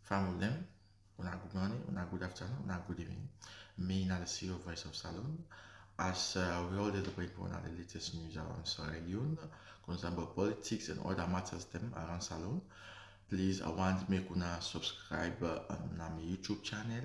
Family, una good morning, una good afternoon, una good evening. Me, not the CEO of Voice of Salone. As we already bring on the latest news around Salone, concerning politics and other matters them around Salone. Please, I want to make una subscribe on my YouTube channel.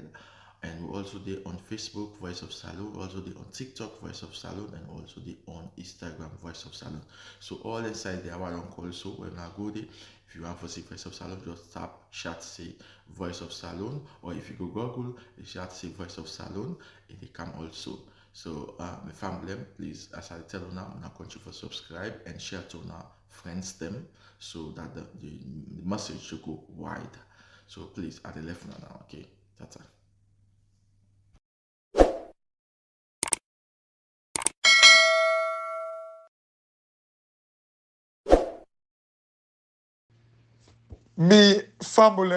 And we also there on Facebook, Voice of Salone, also there on TikTok, Voice of Salone, and also there on Instagram, Voice of Salone. So all inside there, I want to also when I go there, if you want to see Voice of Salone, just tap chat say Voice of Salone, or if you go Google, you chat say Voice of Salone, and they come also. So my family, please, as I tell you now, I'm not going to subscribe and share to now friends them so that the message should go wide. So please, at the left now, okay, that's it. Me family,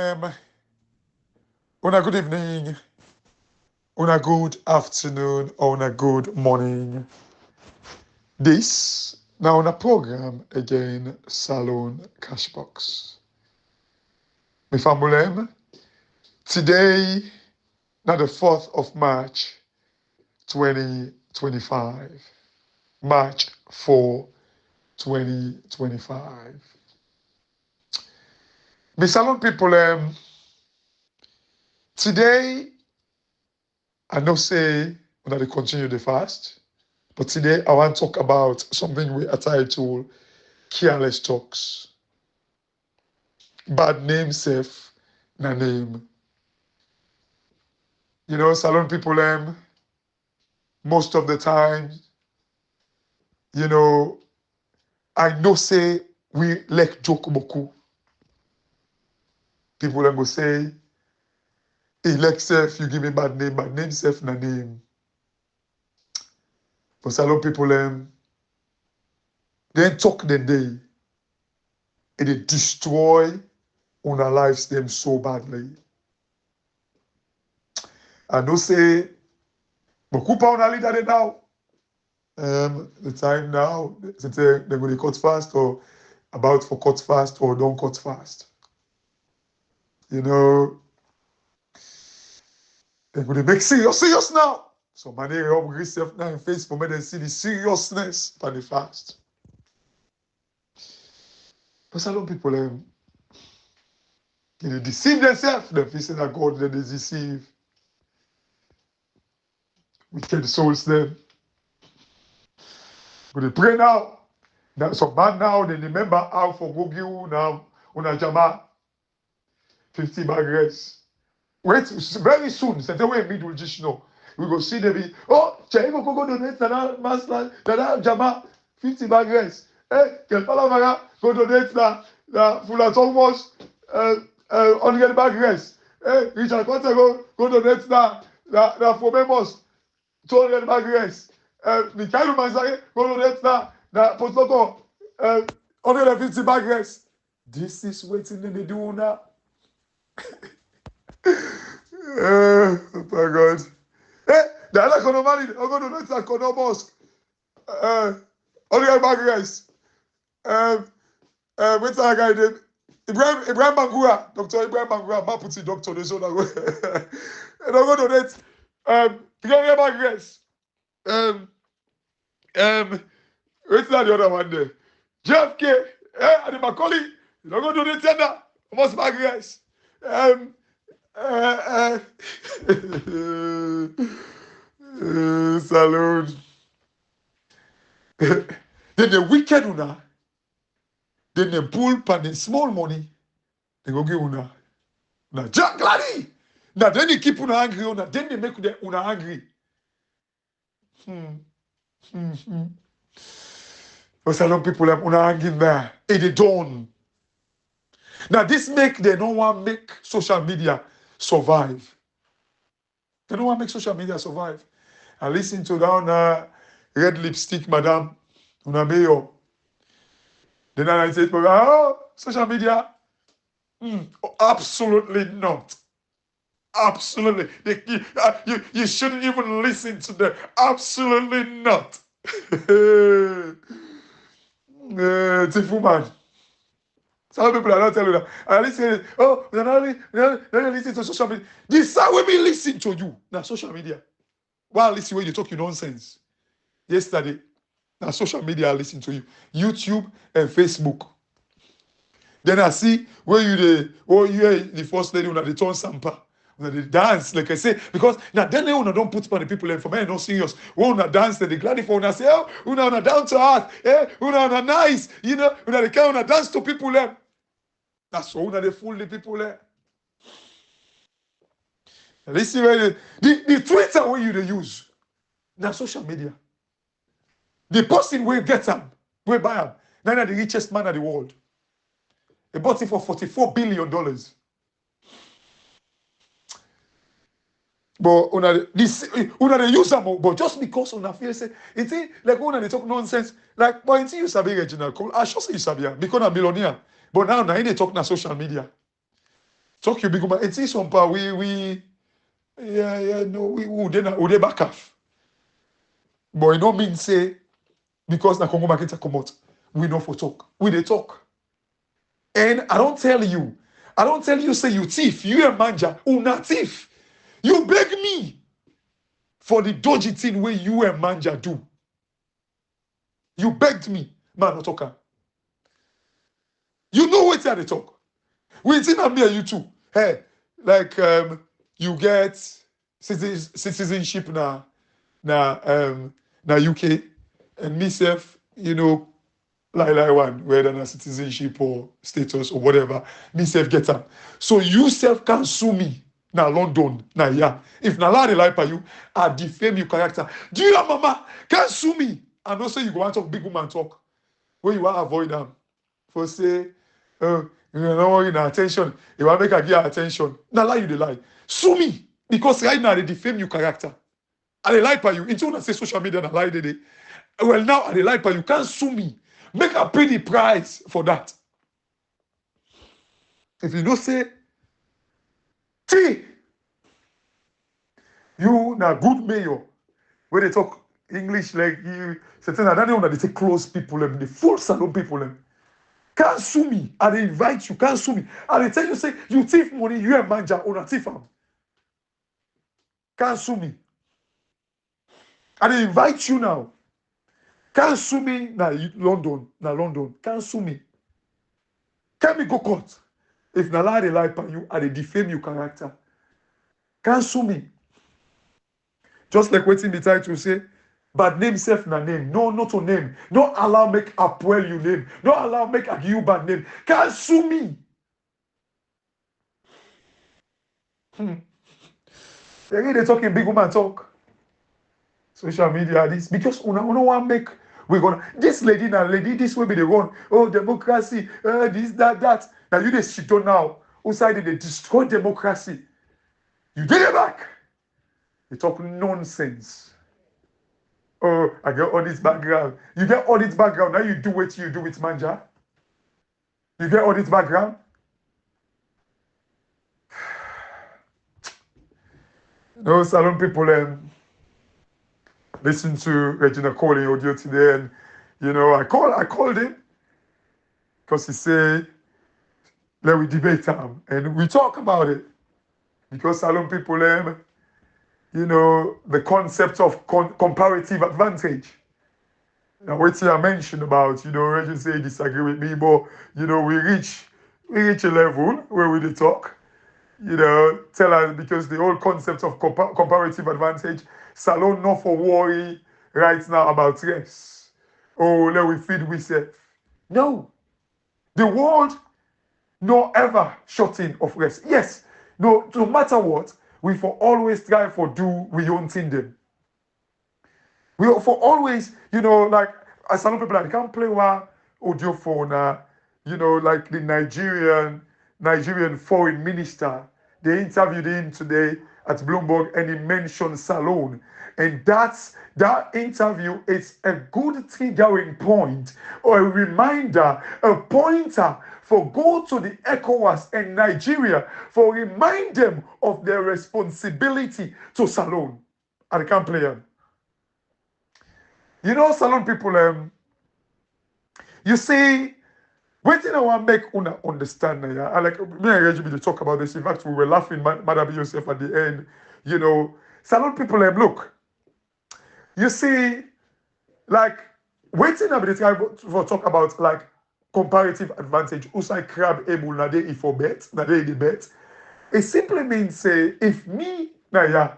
on a good evening, on a good afternoon, or on a good morning. This now on a program again, Salone CashBox. Me family, today, now the 4th of March, 2025. March 4, 2025. Me Salone people, today, I know say when I continue the fast, but today I want to talk about something we titled Careless Talks. Bad name safe, na name. You know, Salone people, most of the time, you know, I know say we like joke boku. People go say, hey, like safe, you give me bad name safe, na name. But Salone people, they talk the day, and they destroy our lives them so badly. I know say, but Cooper on a leader now. The time now, they're going to cut fast or about for cut fast or don't cut fast. You know, they're going to make serious now. So many of yourself now in face for me to see the seriousness of the fast. But a lot of people, they deceive themselves. They feel that God, they deceive. Wicked souls them. But they pray now. Now some man now, they remember how for go give now, una jama, 50 bag rice. Wait, very soon, c'est way middle just know. We go see them. Oh, Chai go donate that master, that jama, 50 bag rice. Eh, quel palavara, go donate that full of almost 100 bag rice. Eh, Richard Quanta go donate that for members, 200 bag rice. Mikhail Manzare go donate that postloco, 150 bag rice. This is what they do now. Oh my God. The other economy, I'm going to let that economy mosque. Only a bag rice. What's that guy name? Ibrahim Bangura, Dr. Ibrahim Bangura, Maputi doctor, the zone. And I'm going to let three bag rice. What's that the other one there? JFK, and the Macaulay, I'm going to donate tender, almost bag rice. Salone. Then the wicked una, then the bull pan the small money, they go give una. Now Jack Gladdy. Now then they keep una angry una, then they make una angry. But Salone people have una angry there. And they don't. Now this make they don't want to make social media survive. They don't want to make social media survive. I listen to that red lipstick, madam, una mayo. Then I say, oh, social media. Absolutely not. Absolutely. You shouldn't even listen to them. Absolutely not. Tifu man. Some people are not telling you that. I listen, oh, they're listening to social media. This how we be listen to you. Now, social media. While listen when you talk nonsense. Yesterday, now social media listen to you. YouTube and Facebook. Then I see where you the first lady when they turn sampa. When they dance, like I say, because now then they wanna don't put on the people in for me, not serious. When they dance, they glad for una say, oh, una down to earth, una nice, una they can una dance to people there. That's so una they fool the people there. Listen, the Twitter where you they use, now social media. The person will get them, will buy them. Now the richest man in the world. They bought it for $44 billion. But una they use them, but just because una feel say it's like una they talk nonsense. Like, but until you sabi Reginald Cole, I sure say you sabi because I'm a millionaire. But now they talk na social media. Talk you big man. It's some part we they back off. But it don't mean say because na Congo market come out, we know for talk. We they talk. And I don't tell you say you thief, you a manja, una thief. You beg me for the dodgy thing where you and manja do. You begged me, man, not talker. You know what they talk. We think I'm here, you too. Hey, like you get citizenship na UK, and myself, like one, whether na citizenship or status or whatever, myself get them. So you self can sue me. Now London, now yeah. If na lie lie for you, I defame your character. Do you have mama? Can't sue me. And also you go and talk big woman talk. Where you want to avoid them. For say, you know, in attention. You want to make her give attention. Now lie you the lie. Sue me. Because right now they defame your character. And they lie for you. Until I say social media and lie they. Well now they lie for you. Can't sue me. Make her pay the price for that. If you don't say you na good mayor where they talk English like you certain I don't know that they take close people them, the full Salone people them. Can't sue me. And they invite you, can't sue me. And they tell you say you thief money, you a manja or a thief am. Can't sue me. And they invite you now. Can't sue me na London. Can't sue me. Can me go court? If na lie they lie by you and they defame your character. Can't sue me. Just like waiting the title say, bad name self na name. No, not to name. Don't allow make Apwell you name. Don't allow make a you bad name. Can't sue me. They talking big woman talk. Social media this because we don't want make we gonna this lady this way be the one. Oh, democracy, this, that. Now you just shit on now. Outside they destroy democracy. You did it back. You talk nonsense. Oh, I get all this background. You get all this background. Now you do what you do with manja. You get all this background. No, Salone people listen to Regina calling audio today, and I called him because he said let we debate him and we talk about it because Salone people the concept of comparative advantage. Now what I mentioned about Regina say disagree with me, but we reach a level where we talk. Tell us because the whole concept of comparative advantage, Salone not for worry right now about rest. Oh, let we feed we self. No. The world no ever shorting of rest. Yes, no matter what, we for always try for do we own thing them. We for always, like as Salone people they can't play one audio phone, like the Nigerian foreign minister. They interviewed him today at Bloomberg and he mentioned Salone. And that interview is a good triggering point or a reminder, a pointer for go to the ECOWAS and Nigeria for remind them of their responsibility to Salone. I can't play him. Salone people, you see, Waiting I want make una understand. Yeah? I like me and Reggie to talk about this. In fact, we were laughing, Maada Bio yourself at the end. You know, Salone people look. You see, like waiting a bit for talk about like comparative advantage. Usai crab able na dey for bet, na dey the bet. It simply means say if me na yeah,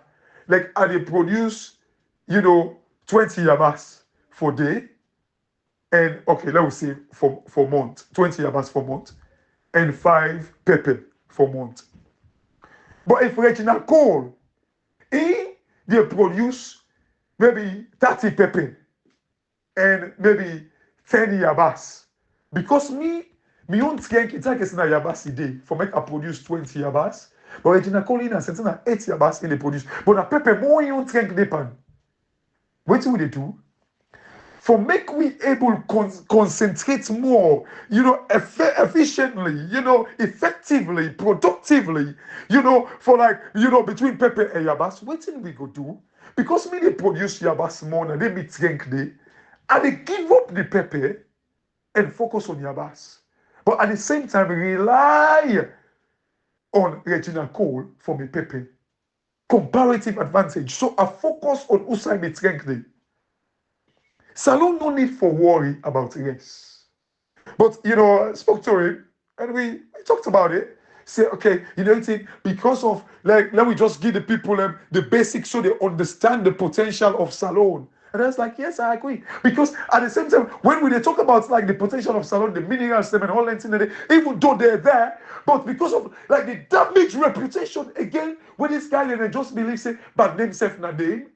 like I dey produce, 20 yabas for day, and okay, let me say for month, 20 yabas for month, and 5 pepper for month. But if Regina Cole, they produce maybe 30 pepper and maybe 10 yabas. Because me don't think it's like it's not yabas a day for make I produce 20 yabas. But Regina Cole in a certain 8 yabas in the produce. But a pepper more you don't think they pan. What do they do? For make we able concentrate more, efficiently, effectively, productively, for like, between pepper and yabas, what thing we go do? Because me they produce yabas more than they me drink they, and they give up the pepper and focus on yabas. But at the same time, rely on Regina Cole for me pepper. Comparative advantage. So I focus on Usai me drink they. Salone no need for worry about race. But, I spoke to him and we talked about it. Say, okay, because of, like, let me just give the people the basics so they understand the potential of Salone. And I was like, yes, I agree. Because at the same time, when we talk about like the potential of Salone, the minerals and all that, even though they're there, but because of like the damaged reputation, again, when this guy then just believes say bad name self name,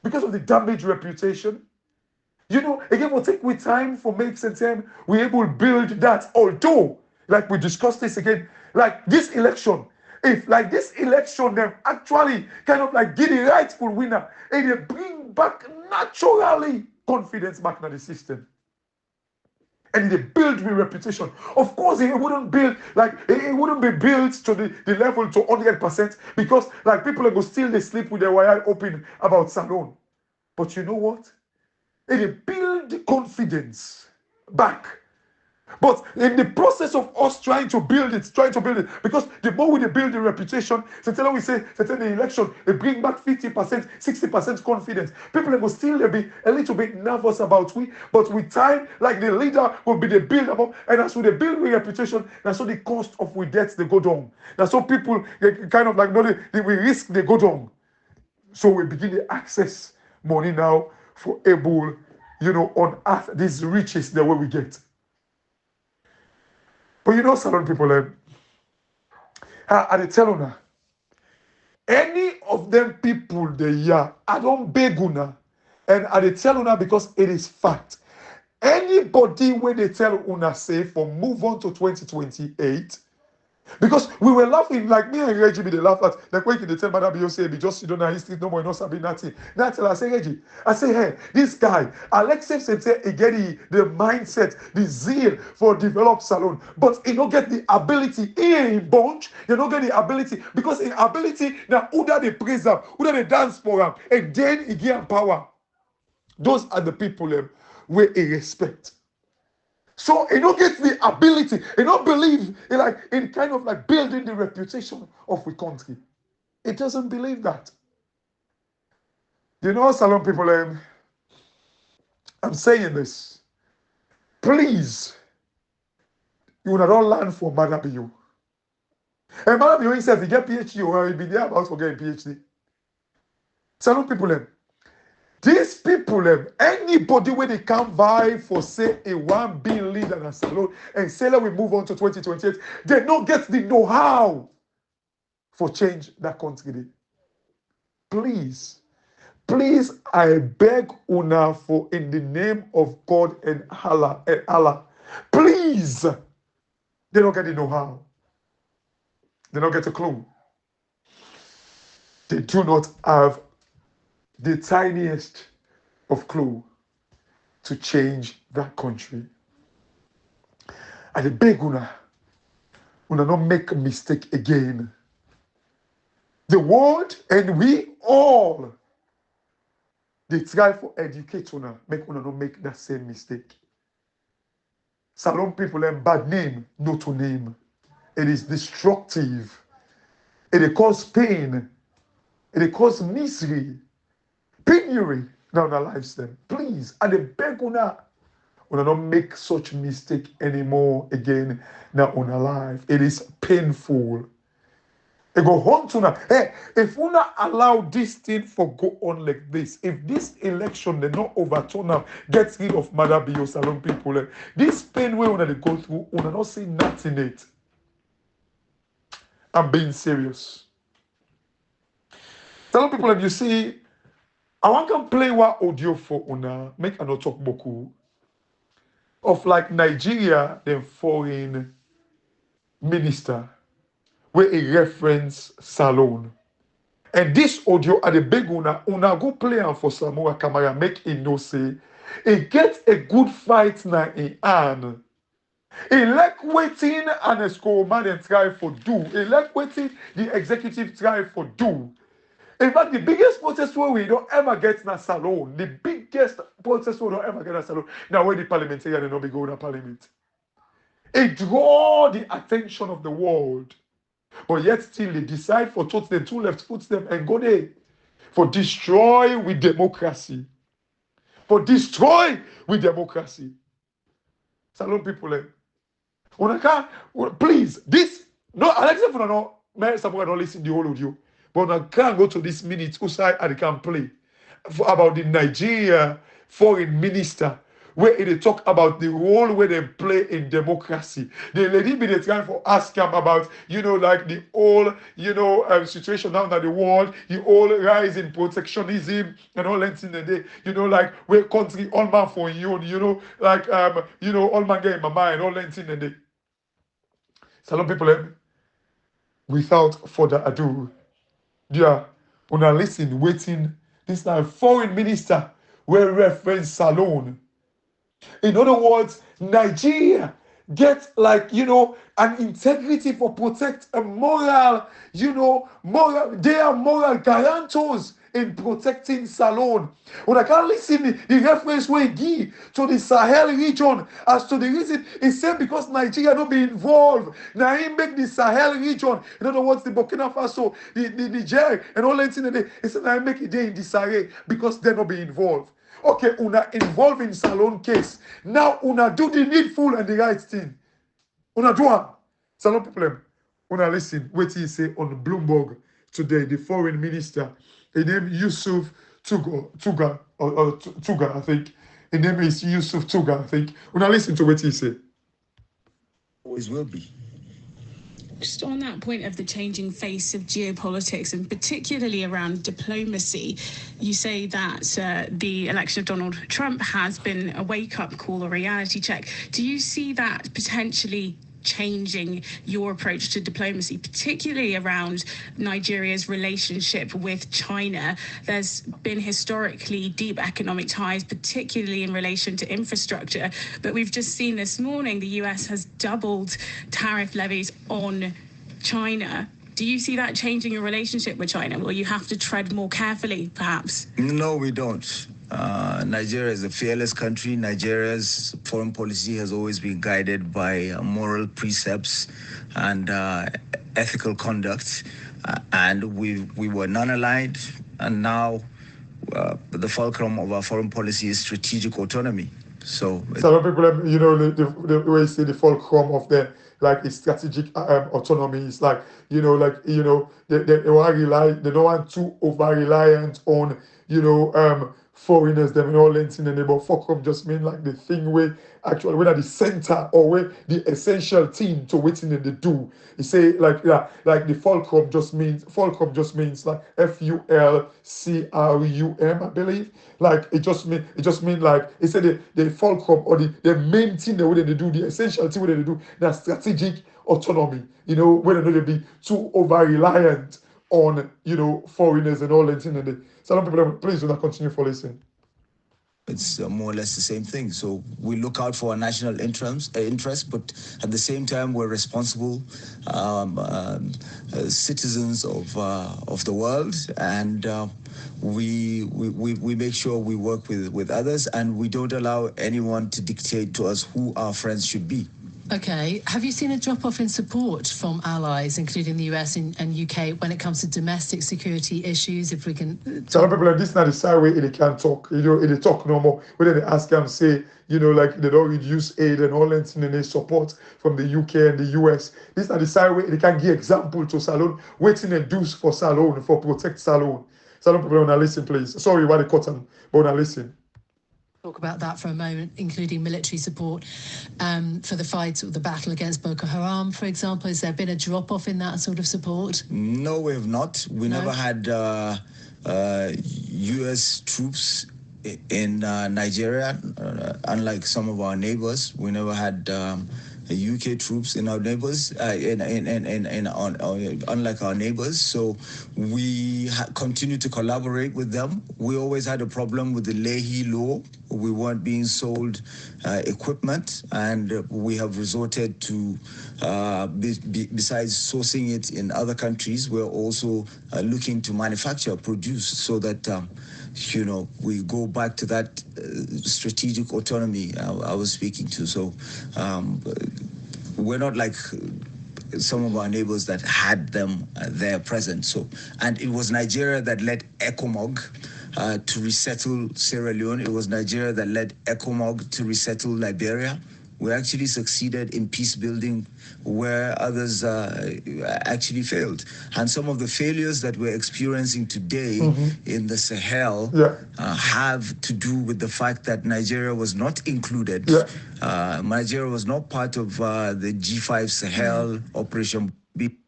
because of the damaged reputation. Again, we'll take with time for make sense. We're able to build that. Although, like we discussed this again, like this election, if like this election them actually kind of like get the rightful winner, and they bring back naturally confidence back in the system. And they build with reputation. Of course, it wouldn't build like it wouldn't be built to the level to 100% because like people go still they sleep with their eye open about Salone. But you know what? It build confidence back. But in the process of us trying to build it, because the more we build the reputation, we say, the election, they bring back 50%, 60% confidence. People will still be a little bit nervous about we, but with time, like the leader will be the build up, and as we build the reputation, that's so the cost of we debts they go down. That's so people kind of like we risk they go down. So we begin to access money now for able, unearth these riches the way we get. But Salone people, I tell you any of them people I don't beg una, and I tell una because it is fact. Anybody when they tell una say for move on to 2028. Because we were laughing, like me and Reggie, they laugh at, like when they tell Maada Bio say, be just, you don't know history, no more, no sabi nothing. Now I tell her, I say, Reggie, I say, hey, this guy, Alexis say, he get the mindset, the zeal for develop Salone, but he don't get the ability, he ain't bunch, they don't get the ability, because in ability, now, who they praise him, who they dance for him, and then he give him power. Those are the people where he respect. So he don't get the ability, he don't believe in kind of like building the reputation of the country. He doesn't believe that. Salone people, I'm saying this. Please, you will not learn from Maada Bio. And Maada Bio himself, he get PhD or he be there about to get a PhD. Salone people, these people, anybody when they come by for say a 1 billion leader in Salone and say let we move on to 2028, they don't get the know-how for change that country. Please, I beg una for in the name of God and Allah, please, they don't get the know-how. They don't get a clue. They do not have the tiniest of clue to change that country. And beg una not make a mistake again. The world and we all, they try for educate una, make una not make that same mistake. Salone people and bad name, no to name. It is destructive. It cause pain. It cause misery, penury now in our lives then. Please, and the beg una don't make such mistake anymore again now in our life. It is painful. It go on to now. Hey, if we not allow this thing for go on like this, if this election they not overturn now, get rid of Maada Bio Salone people, this pain way when they go through, we not see nothing in it. I'm being serious. Salone people, if you see, I want to play one audio for una, make I not talk boku of like Nigeria, the foreign minister, where a reference Salone. And this audio at the big una go play am for Samoa Camara, make it no say, it gets a good fight now in hand. He like waiting and a school man and try for do. He like waiting the executive try for do. In fact, the biggest protest where we don't ever get na Salone, the biggest protest we don't ever get na Salone, now when the parliamentarian don't be going to parliament. It draw the attention of the world. But yet still they decide for touch them two left foot them and go there. For destroy with democracy. For destroy with democracy. Salone people. Please, this, no, Alexa for no, someone don't listen to the whole audio. But I can't go to this minute outside and I can play about the Nigeria foreign minister where they talk about the role where they play in democracy. The lady be the trying for ask him about, like the whole, situation now in the world, the whole rise in protectionism and all that in the day, like where country all man for you, like, all man get in my mind, all that in the day. Salone people, without further ado, yeah, when I listen, waiting, this now foreign minister will reference Salone. In other words, Nigeria get like, an integrity for protect a moral, they are moral guarantors in protecting Salone. When I can't listen, the reference we give to the Sahel region as to the reason is said because Nigeria don't be involved. Now he make the Sahel region, in other words, the Burkina Faso, the Niger, and all that thing. He said now make it there in disarray because they not be involved. Okay, una involved in Salone case. Now una do the needful and the right thing. Una do it. Salone people, una listen. What he say on Bloomberg today, the foreign minister, his name Yusuf Tuga, I think. His name is Yusuf Tuga, I think. Una listen to what he say. Always will be. Just on that point of the changing face of geopolitics and particularly around diplomacy, you say that the election of Donald Trump has been a wake-up call, a reality check. Do you see that potentially changing your approach to diplomacy, particularly around Nigeria's relationship with China? There's been historically deep economic ties, particularly in relation to infrastructure. But we've just seen this morning the US has doubled tariff levies on China. Do you see that changing your relationship with China? Will you have to tread more carefully, perhaps? No, we don't. Nigeria is a fearless country. Nigeria's foreign policy has always been guided by moral precepts and ethical conduct. And we were non-aligned, and now the fulcrum of our foreign policy is strategic autonomy. So some people, the way you say the fulcrum of the like strategic autonomy is like, they don't want too over reliant on, foreigners, them and all that in the neighbor. Fulcrum just mean like the thing where actually when at the center or where the essential thing to waiting they do. You say like the fulcrum just means like FULCRUM, I believe. Like it just mean like it said the fulcrum or the main thing that they do, the essential thing they do, that strategic autonomy. Whether they be too over reliant on foreigners and all that thing. And Salone people, please do not continue for listening. It's more or less the same thing. So we look out for our national interest, but at the same time, we're responsible citizens of the world, and we make sure we work with others, and we don't allow anyone to dictate to us who our friends should be. Okay. Have you seen a drop-off in support from allies, including the US and UK, when it comes to domestic security issues? If we can... Some people like this, not the side way they can't talk. They talk no more. When they ask them, say, like they don't reduce aid and all that, and they support from the UK and the US. This not the side way they can give example to Salone. Waiting they do for Salone, for protect Salone. Salone people wanna listen, please. Sorry, why they cut them, but wanna listen. Talk about that for a moment, including military support for the fight or the battle against Boko Haram, for example. Has there been a drop-off in that sort of support? No, we have not. We never had U.S. troops in Nigeria, unlike some of our neighbors. We never had UK troops in our neighbors, unlike our neighbors. So we continue to collaborate with them. We always had a problem with the Leahy law. We weren't being sold equipment, and we have resorted to, besides sourcing it in other countries, we're also looking to produce, so that we go back to that strategic autonomy I was speaking to. So we're not like some of our neighbors that had them there present. So, and it was Nigeria that led ECOWAS to resettle Sierra Leone. It was Nigeria that led ECOWAS to resettle Liberia. We actually succeeded in peace building where others actually failed. And some of the failures that we're experiencing today in the Sahel have to do with the fact that Nigeria was not included. Nigeria was not part of the G5 Sahel Operation B.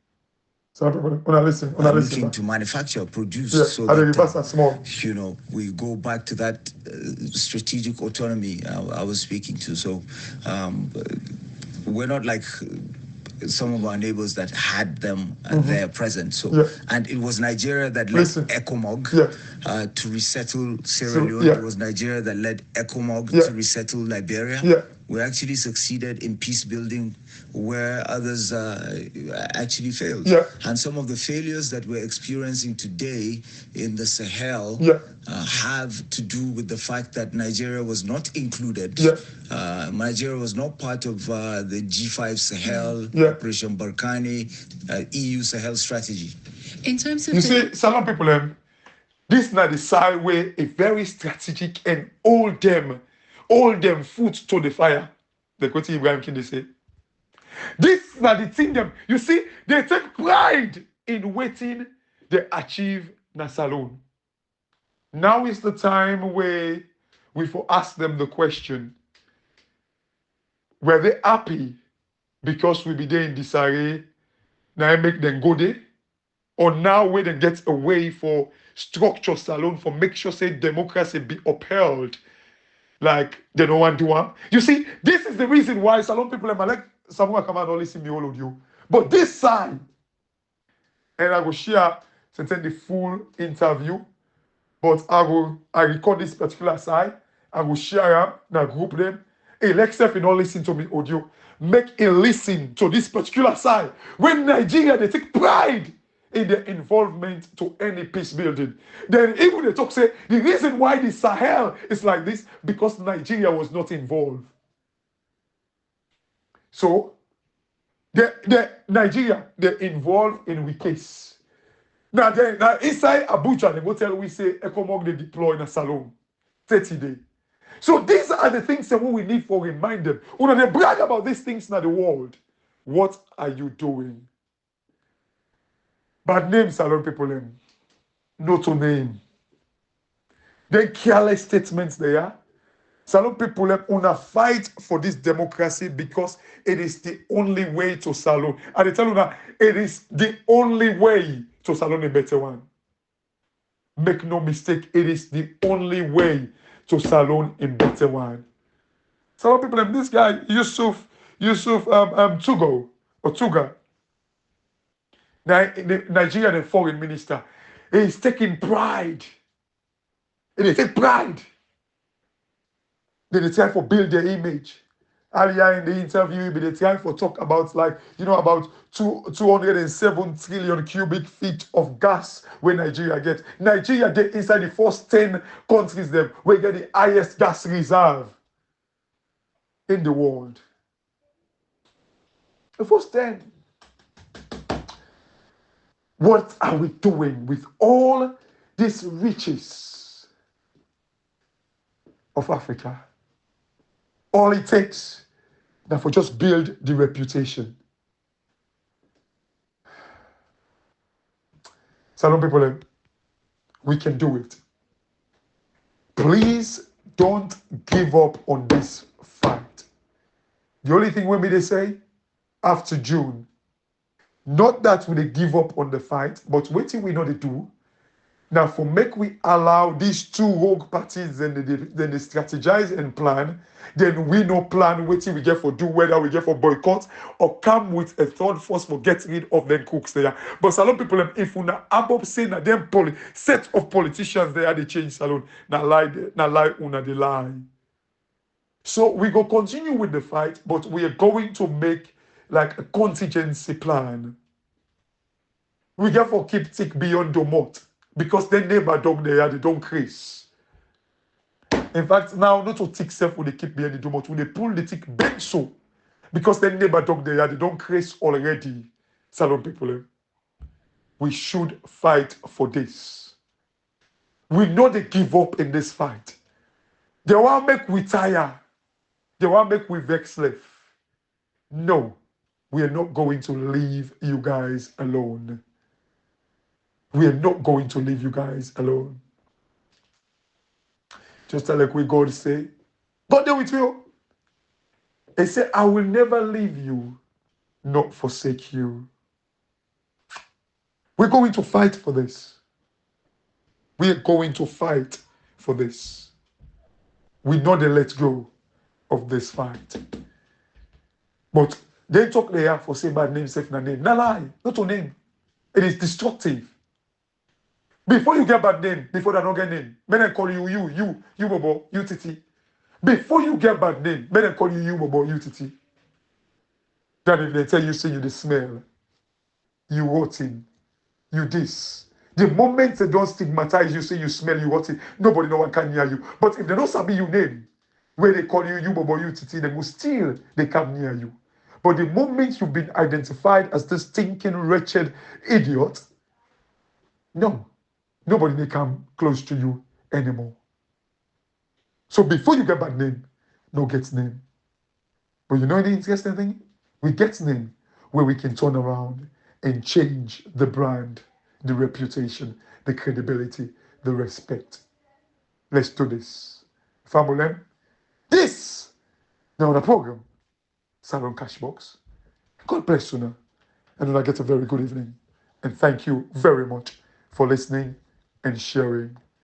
So listen, looking to produce, so that we go back to that strategic autonomy I was speaking to. So we're not like some of our neighbors that had them there present. So and it was Nigeria that led ECOWAS to resettle Sierra Leone. It was Nigeria that led ECOWAS to resettle Liberia. We actually succeeded in peace building where others actually failed. And some of the failures that we're experiencing today in the Sahel have to do with the fact that Nigeria was not included. Nigeria was not part of the G5 Sahel Operation Barkhane, EU Sahel strategy. In terms of... You see, Salone people, this is not the side way, a very strategic and all them foot to the fire. The Kweti Ibrahim Kinde say. This is not the thing them. You see, they take pride in waiting they achieve na Salone. Now is the time where we for ask them the question. Were they happy because we be there in disarray? Now I make them go there? Or now where they get away for structure Salone, for make sure say democracy be upheld? Like they don't want to one. You see, this is the reason why Salone people are like someone come and only see me all audio. But this side, and I will share the full interview, but I record this particular side, I will share them, group them. Hey, let's say if you don't listen to me audio, make a listen to this particular side. When Nigeria, they take pride in their involvement to any peace building. Then even they talk, say, the reason why the Sahel is like this, because Nigeria was not involved. So, Nigeria, they're involved in we case. Now inside Abuja, they go tell we say, ECOWAS, they deploy in a Salone. 30 days. So these are the things that we need for remind them. When they brag about these things in the world, what are you doing? Bad name, Salone people, no to name. Then careless statements there. Salone people, wanna fight for this democracy because it is the only way to Salone. And they tell you that it is the only way to Salone a better one. Make no mistake, it is the only way to Salone in better one. Salone people, this guy, Yusuf Tuga. Now, the Nigerian foreign minister is taking pride. It is take pride They try for build their image. Earlier in the interview, they try for talk about like, about 207 trillion cubic feet of gas where Nigeria gets. Nigeria get inside the first 10 countries them where get the highest gas reserve in the world. The first 10. What are we doing with all these riches of Africa? All it takes now for just build the reputation. Salone people, we can do it. Please don't give up on this fight. The only thing they say, after June, not that we give up on the fight, but waiting we know they do. Now, for make we allow these two rogue parties, then they strategize and plan, then we no plan waiting we get for do, whether we get for boycott or come with a third force for get rid of them cooks there. But Salone people, if we above say that them set of politicians there, they change Salone, now lie, they lie. So we go continue with the fight, but we are going to make like a contingency plan. We get for keep tick beyond the mot. Because then neighbor dog there, they don't crease. In fact, now not to tick self when they keep behind the domot, when they pull the tick back so. Because then neighbor dog there, they don't crease already. Salone people, we should fight for this. We know they give up in this fight. They want make we tire. They want make we vex left. No, we are not going to leave you guys alone. We are not going to leave you guys alone. Just like we God say, God there with you. He said, I will never leave you, not forsake you. We're going to fight for this. We are going to fight for this. We know they let go of this fight. But they talk there for say bad name, safe na name. No lie, not a name. It is destructive. Before you get bad name, before they don't get name, men I call you Bobo, you Titi. Before you get bad name, men I call you Bobo, you Titi. Then if they tell you, say you the smell, you rotten, you this. The moment they don't stigmatize you, say you smell, you rotten, nobody, no one can hear you. But if they don't sabi your name, where they call you Bobo, you Titi, they will still, they come near you. But the moment you've been identified as this stinking, wretched idiot, no. Nobody may come close to you anymore. So before you get bad name, no get name. But you know the interesting thing? We get name where we can turn around and change the brand, the reputation, the credibility, the respect. Let's do this. Family, this now the program, Salone CashBox. God bless you now. And then I get a very good evening. And thank you very much for listening and sharing.